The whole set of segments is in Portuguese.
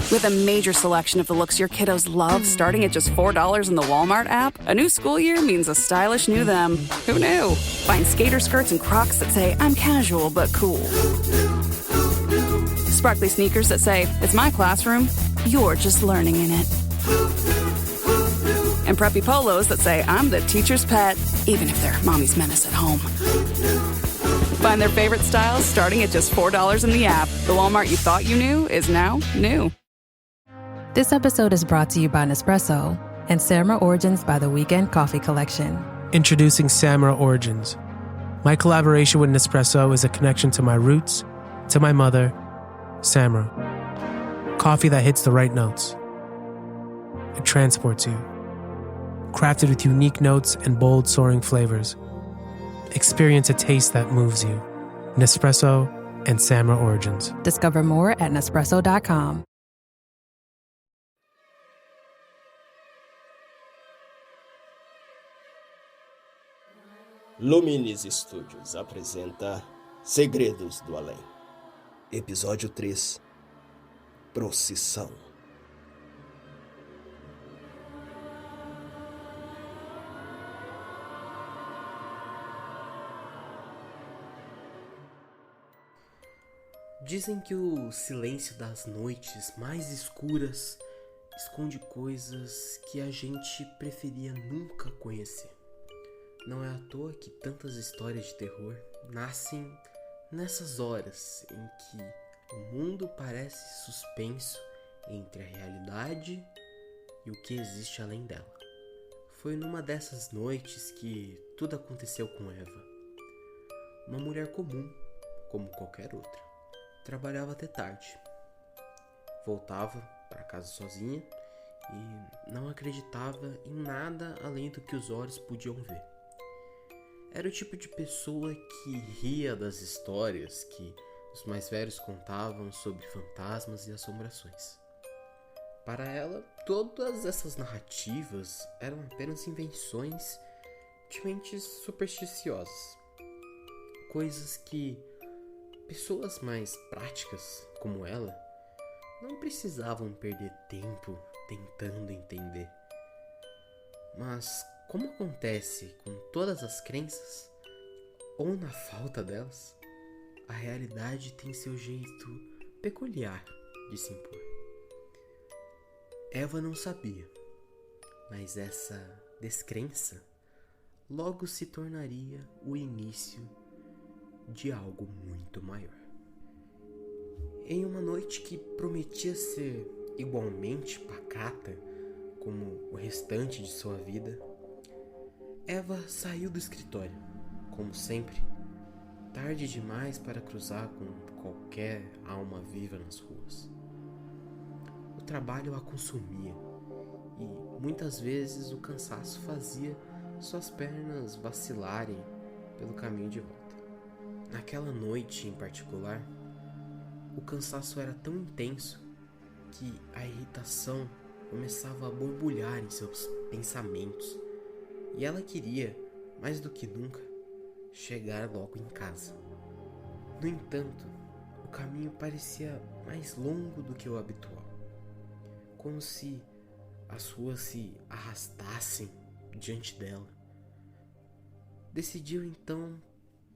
With a major selection of the looks your kiddos love starting at just $4 in the Walmart app, a new school year means a stylish new them. Who knew? Find skater skirts and Crocs that say, I'm casual but cool. Sparkly sneakers that say, it's my classroom, you're just learning in it. And preppy polos that say, I'm the teacher's pet, even if they're mommy's menace at home. Find their favorite styles starting at just $4 in the app. The Walmart you thought you knew is now new. This episode is brought to you by Nespresso and Samra Origins by the Weekend Coffee Collection. Introducing Samra Origins. My collaboration with Nespresso is a connection to my roots, to my mother, Samra. Coffee that hits the right notes. It transports you. Crafted with unique notes and bold soaring flavors. Experience a taste that moves you. Nespresso and Samra Origins. Discover more at Nespresso.com. Luminis Studios apresenta Segredos do Além. Episódio 3. Procissão. Dizem que o silêncio das noites mais escuras esconde coisas que a gente preferia nunca conhecer. Não é à toa que tantas histórias de terror nascem nessas horas em que o mundo parece suspenso entre a realidade e o que existe além dela. Foi numa dessas noites que tudo aconteceu com Eva. Uma mulher comum, como qualquer outra. Trabalhava até tarde. Voltava para casa sozinha e não acreditava em nada além do que os olhos podiam ver. Era o tipo de pessoa que ria das histórias que os mais velhos contavam sobre fantasmas e assombrações. Para ela, todas essas narrativas eram apenas invenções de mentes supersticiosas. Coisas que pessoas mais práticas, como ela, não precisavam perder tempo tentando entender. Mas, como acontece com todas as crenças, ou na falta delas, a realidade tem seu jeito peculiar de se impor. Eva não sabia, mas essa descrença logo se tornaria o início de algo muito maior. Em uma noite que prometia ser igualmente pacata como o restante de sua vida, Eva saiu do escritório, como sempre, tarde demais para cruzar com qualquer alma viva nas ruas. O trabalho a consumia e muitas vezes o cansaço fazia suas pernas vacilarem pelo caminho de volta. Naquela noite em particular, o cansaço era tão intenso que a irritação começava a borbulhar em seus pensamentos. E ela queria, mais do que nunca, chegar logo em casa. No entanto, o caminho parecia mais longo do que o habitual. Como se as ruas se arrastassem diante dela. Decidiu então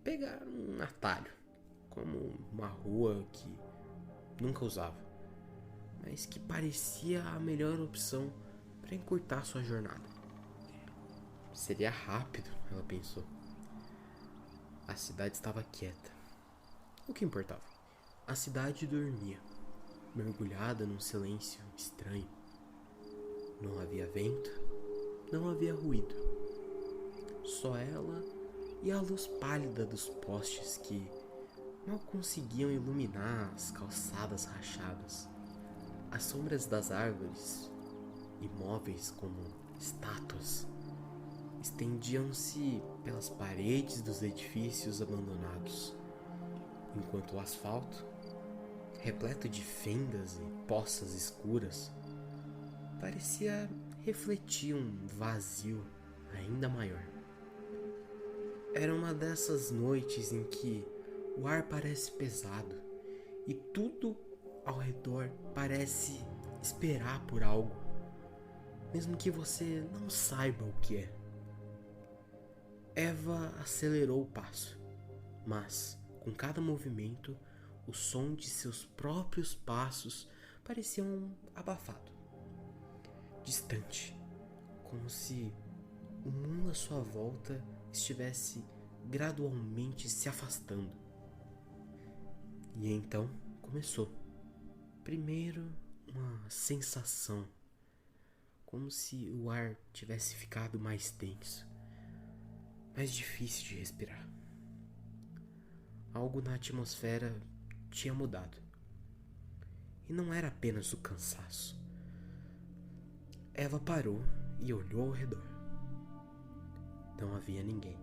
pegar um atalho, como uma rua que nunca usava, mas que parecia a melhor opção para encurtar sua jornada. Seria rápido, ela pensou. A cidade estava quieta. O que importava? A cidade dormia, mergulhada num silêncio estranho. Não havia vento, não havia ruído. Só ela e a luz pálida dos postes que mal conseguiam iluminar as calçadas rachadas. As sombras das árvores, imóveis como estátuas, estendiam-se pelas paredes dos edifícios abandonados, enquanto o asfalto, repleto de fendas e poças escuras, parecia refletir um vazio ainda maior. Era uma dessas noites em que o ar parece pesado e tudo ao redor parece esperar por algo, mesmo que você não saiba o que é. Eva acelerou o passo, mas com cada movimento, o som de seus próprios passos parecia abafado, distante, como se o mundo à sua volta estivesse gradualmente se afastando. E então começou. Primeiro, uma sensação, como se o ar tivesse ficado mais denso, mais difícil de respirar. Algo na atmosfera tinha mudado. E não era apenas o cansaço. Eva parou e olhou ao redor. Não havia ninguém.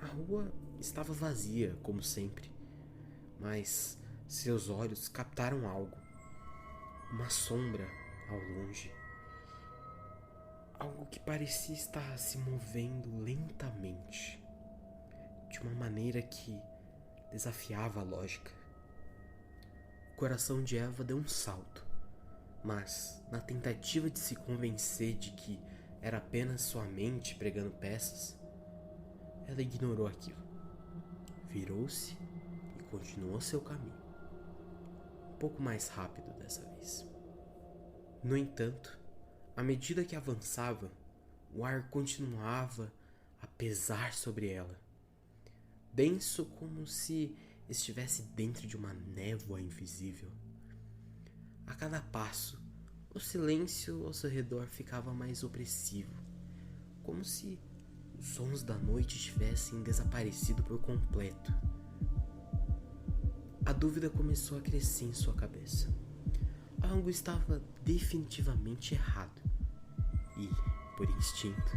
A rua estava vazia, como sempre, mas seus olhos captaram algo. Uma sombra ao longe. Algo que parecia estar se movendo lentamente, de uma maneira que desafiava a lógica. O coração de Eva deu um salto, mas na tentativa de se convencer de que era apenas sua mente pregando peças, ela ignorou aquilo. Virou-se e continuou seu caminho, um pouco mais rápido dessa vez. No entanto, à medida que avançava, o ar continuava a pesar sobre ela, denso como se estivesse dentro de uma névoa invisível. A cada passo, o silêncio ao seu redor ficava mais opressivo, como se os sons da noite tivessem desaparecido por completo. A dúvida começou a crescer em sua cabeça. Algo estava definitivamente errado e, por instinto,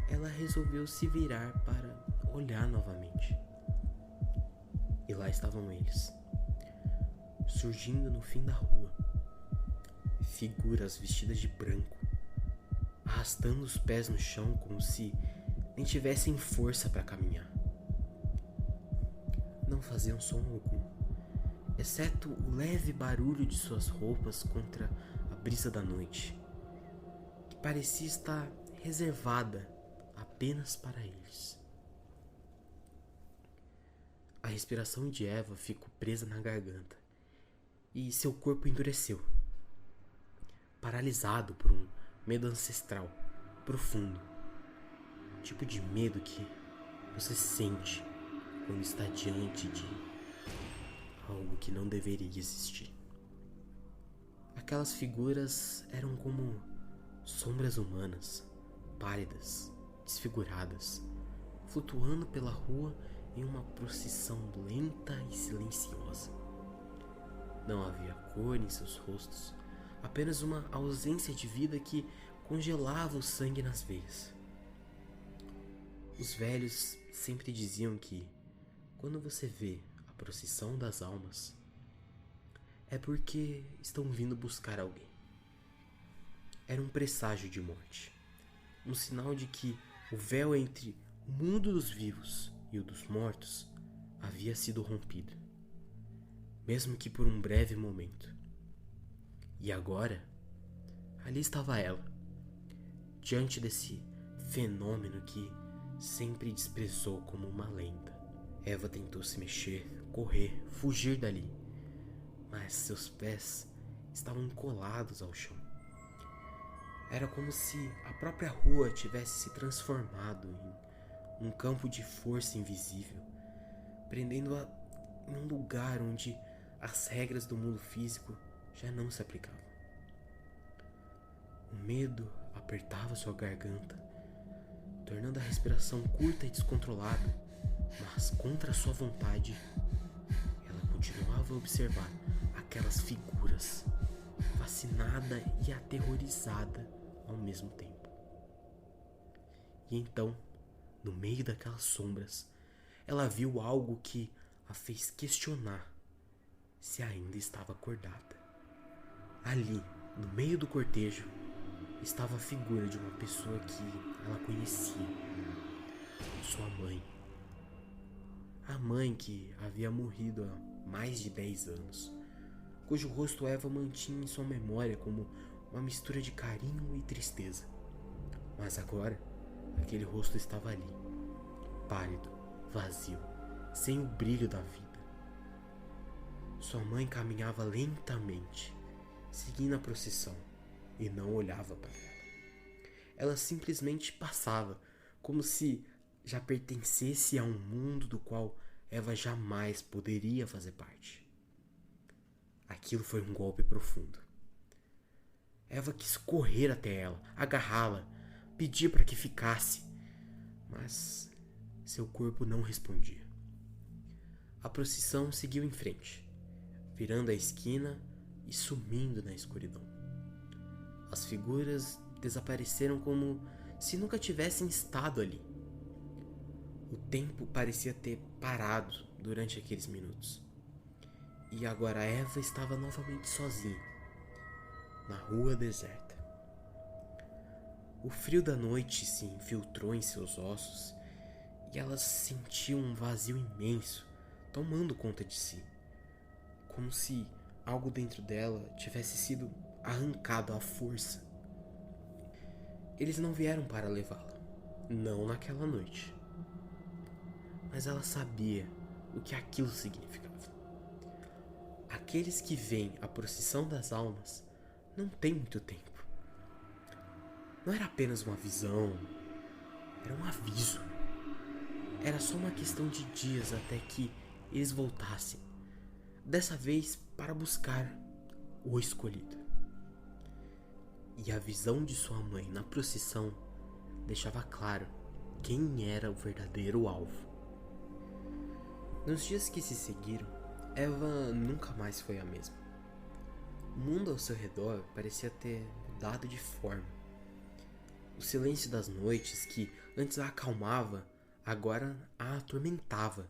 ela resolveu se virar para olhar novamente. E lá estavam eles, surgindo no fim da rua, figuras vestidas de branco, arrastando os pés no chão como se nem tivessem força para caminhar. Não faziam som algum, exceto o leve barulho de suas roupas contra a brisa da noite, que parecia estar reservada apenas para eles. A respiração de Eva ficou presa na garganta e seu corpo endureceu, paralisado por um medo ancestral, profundo, tipo de medo que você sente quando está diante de algo que não deveria existir. Aquelas figuras eram como sombras humanas, pálidas, desfiguradas, flutuando pela rua em uma procissão lenta e silenciosa. Não havia cor em seus rostos, apenas uma ausência de vida que congelava o sangue nas veias. Os velhos sempre diziam que, quando você vê a procissão das almas, é porque estão vindo buscar alguém. Era um presságio de morte, um sinal de que o véu entre o mundo dos vivos e o dos mortos havia sido rompido, mesmo que por um breve momento. E agora, ali estava ela, diante desse fenômeno que sempre desprezou como uma lenda. Eva tentou se mexer, correr, fugir dali, mas seus pés estavam colados ao chão. Era como se a própria rua tivesse se transformado em um campo de força invisível, prendendo-a em um lugar onde as regras do mundo físico já não se aplicavam. O medo apertava sua garganta, tornando a respiração curta e descontrolada, mas contra sua vontade, ela continuava a observar aquelas figuras, fascinada e aterrorizada ao mesmo tempo. E então, no meio daquelas sombras, ela viu algo que a fez questionar se ainda estava acordada. Ali, no meio do cortejo, estava a figura de uma pessoa que ela conhecia, sua mãe. A mãe que havia morrido há mais de 10 anos, cujo rosto Eva mantinha em sua memória como uma mistura de carinho e tristeza. Mas agora, aquele rosto estava ali, pálido, vazio, sem o brilho da vida. Sua mãe caminhava lentamente, seguindo a procissão, e não olhava para ela. Ela simplesmente passava, como se já pertencesse a um mundo do qual Eva jamais poderia fazer parte. Aquilo foi um golpe profundo. Eva quis correr até ela, agarrá-la, pedir para que ficasse, mas seu corpo não respondia. A procissão seguiu em frente, virando a esquina e sumindo na escuridão. As figuras desapareceram como se nunca tivessem estado ali. O tempo parecia ter parado durante aqueles minutos. E agora Eva estava novamente sozinha, na rua deserta. O frio da noite se infiltrou em seus ossos e ela sentiu um vazio imenso tomando conta de si, como se algo dentro dela tivesse sido arrancado à força. Eles não vieram para levá-la, não naquela noite. Mas ela sabia o que aquilo significava. Aqueles que veem a procissão das almas não têm muito tempo. Não era apenas uma visão, era um aviso. Era só uma questão de dias até que eles voltassem, dessa vez para buscar o escolhido. E a visão de sua mãe na procissão deixava claro quem era o verdadeiro alvo. Nos dias que se seguiram, Eva nunca mais foi a mesma. O mundo ao seu redor parecia ter mudado de forma. O silêncio das noites, que antes a acalmava, agora a atormentava.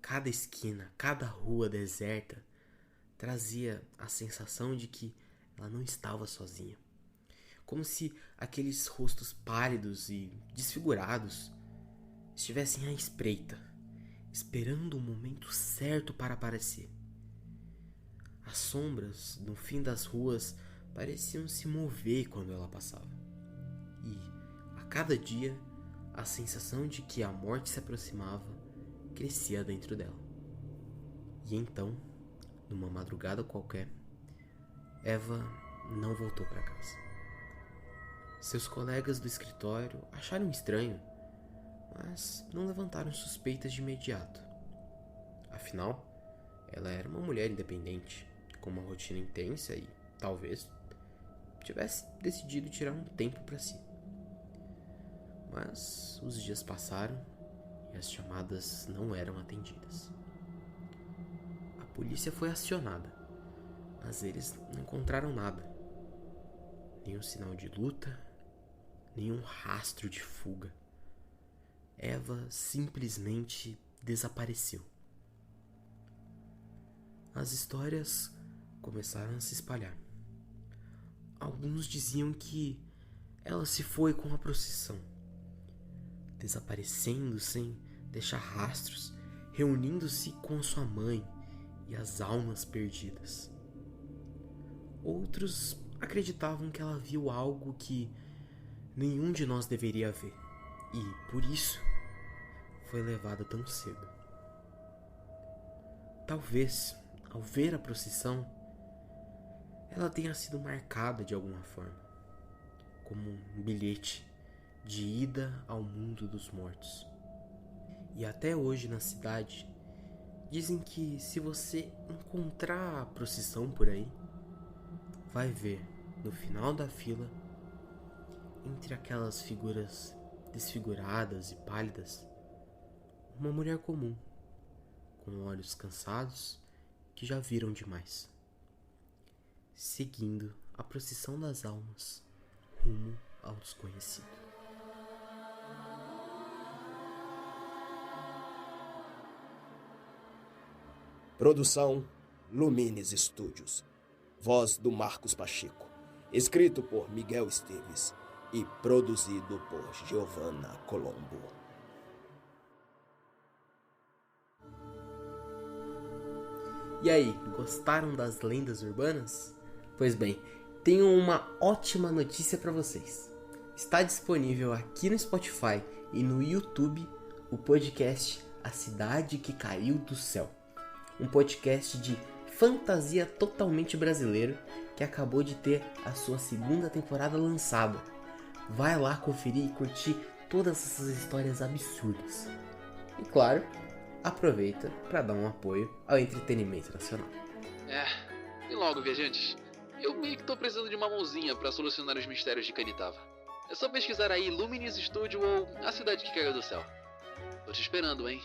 Cada esquina, cada rua deserta trazia a sensação de que ela não estava sozinha. Como se aqueles rostos pálidos e desfigurados estivessem à espreita, esperando o momento certo para aparecer. As sombras no fim das ruas pareciam se mover quando ela passava. E, a cada dia, a sensação de que a morte se aproximava crescia dentro dela. E então, numa madrugada qualquer, Eva não voltou para casa. Seus colegas do escritório acharam estranho, mas não levantaram suspeitas de imediato. Afinal, ela era uma mulher independente, com uma rotina intensa e, talvez, tivesse decidido tirar um tempo para si. Mas os dias passaram e as chamadas não eram atendidas. A polícia foi acionada, mas eles não encontraram nada. Nenhum sinal de luta, nenhum rastro de fuga. Eva simplesmente desapareceu. As histórias começaram a se espalhar. Alguns diziam que ela se foi com a procissão, desaparecendo sem deixar rastros, reunindo-se com sua mãe e as almas perdidas. Outros acreditavam que ela viu algo que nenhum de nós deveria ver e, por isso, foi levada tão cedo. Talvez, ao ver a procissão, ela tenha sido marcada de alguma forma, como um bilhete de ida ao mundo dos mortos. E até hoje na cidade, dizem que se você encontrar a procissão por aí, vai ver no final da fila, entre aquelas figuras desfiguradas e pálidas, uma mulher comum, com olhos cansados que já viram demais, seguindo a procissão das almas rumo ao desconhecido. Produção Lumines Studios. Voz do Marcos Pacheco. Escrito por Miguel Esteves e produzido por Giovanna Colombo. E aí, gostaram das lendas urbanas? Pois bem, tenho uma ótima notícia para vocês. Está disponível aqui no Spotify e no YouTube o podcast A Cidade que Caiu do Céu. Um podcast de fantasia totalmente brasileiro que acabou de ter a sua segunda temporada lançada. Vai lá conferir e curtir todas essas histórias absurdas. E claro, aproveita para dar um apoio ao entretenimento nacional. E logo, viajantes, eu meio que tô precisando de uma mãozinha para solucionar os mistérios de Canitava. É só pesquisar aí Luminis Studio ou A Cidade que Caiu do Céu. Tô te esperando, hein?